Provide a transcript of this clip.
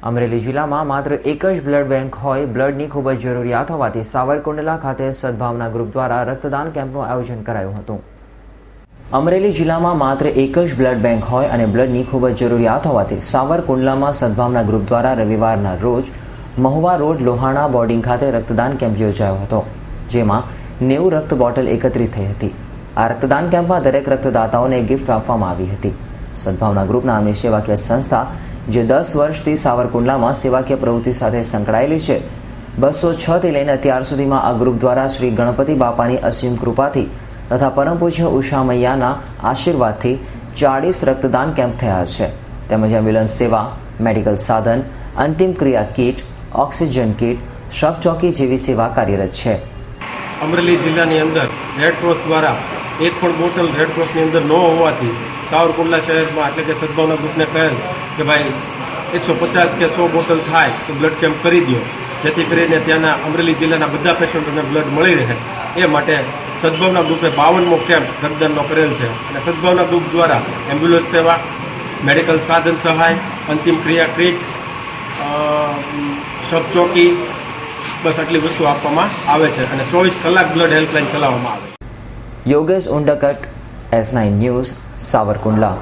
અમરેલી જિલ્લામાં માત્ર એક જ બ્લડ બેંક હોય, બ્લડની ખૂબ જ જરૂરિયાત હોવાથી સાવરકુંડલા ખાતે સદભાવના ગ્રુપ દ્વારા રક્તદાન કેમ્પનું આયોજન કરાયું હતું. અમરેલી જિલ્લામાં માત્ર એક જ બ્લડ બેંક હોય અને બ્લડની ખૂબ જ જરૂરિયાત હોવાથી સાવરકુંડલામાં સદભાવના ગ્રુપ દ્વારા રવિવારના રોજ મહુવા રોડ લોહાણા બોર્ડિંગ ખાતે રક્તદાન કેમ્પ યોજાયો હતો, જેમાં 90 રક્ત બોટલ એકત્રિત થઈ હતી. આ રક્તદાન કેમ્પમાં દરેક રક્તદાતાઓને ગિફ્ટ આપવામાં આવી હતી. સદભાવના ગ્રુપ નામની સેવાકીય સંસ્થા જે 10 વર્ષથી સાવરકુંડલામાં સેવાકીય પ્રવૃત્તિ સાથે સંકળાયેલી છે, 206 થી લઈને અત્યાર સુધીમાં આ ગ્રુપ દ્વારા શ્રી ગણપતિ બાપાની અસીમ કૃપાથી તથા પરમ પૂજ્ય ઉષા મૈયાના આશીર્વાદથી 40 રક્તદાન કેમ્પ થયા છે. તેમજ એમ્બ્યુલન્સ સેવા, મેડિકલ સાધન, અંતિમ ક્રિયા કીટ, ઓક્સિજન કીટ, શબ ચોકી જેવી સેવા કાર્યરત છે. અમરેલી જિલ્લાની અંદર રેડક્રોસ દ્વારા એક પણ બોટલ રેડક્રોસની અંદર ન હોવાથી સાવરકુંડલા શહેરમાં એટલે કે સદભાવના ગ્રુપને કહેલ કે ભાઈ 150 કે 100 બોટલ થાય તો બ્લડ કેમ્પ કરી દો, જેથી કરીને ત્યાંના અમરેલી જિલ્લાના બધા પેશન્ટોને બ્લડ મળી રહે. એ માટે સદભાવના ગ્રુપે 52મો કેમ્પ રક્તદાનનો કરેલ છે અને સદભાવના ગ્રુપ દ્વારા એમ્બ્યુલન્સ સેવા, મેડિકલ સાધન સહાય, અંતિમ ક્રિયા કીટ, શબ ચોકી, બસ આટલી વસ્તુ આપવામાં આવે છે અને 24 કલાક બ્લડ હેલ્પલાઇન ચલાવવામાં આવે છે. Yogesh Undkat, S9 news, Savarkundla.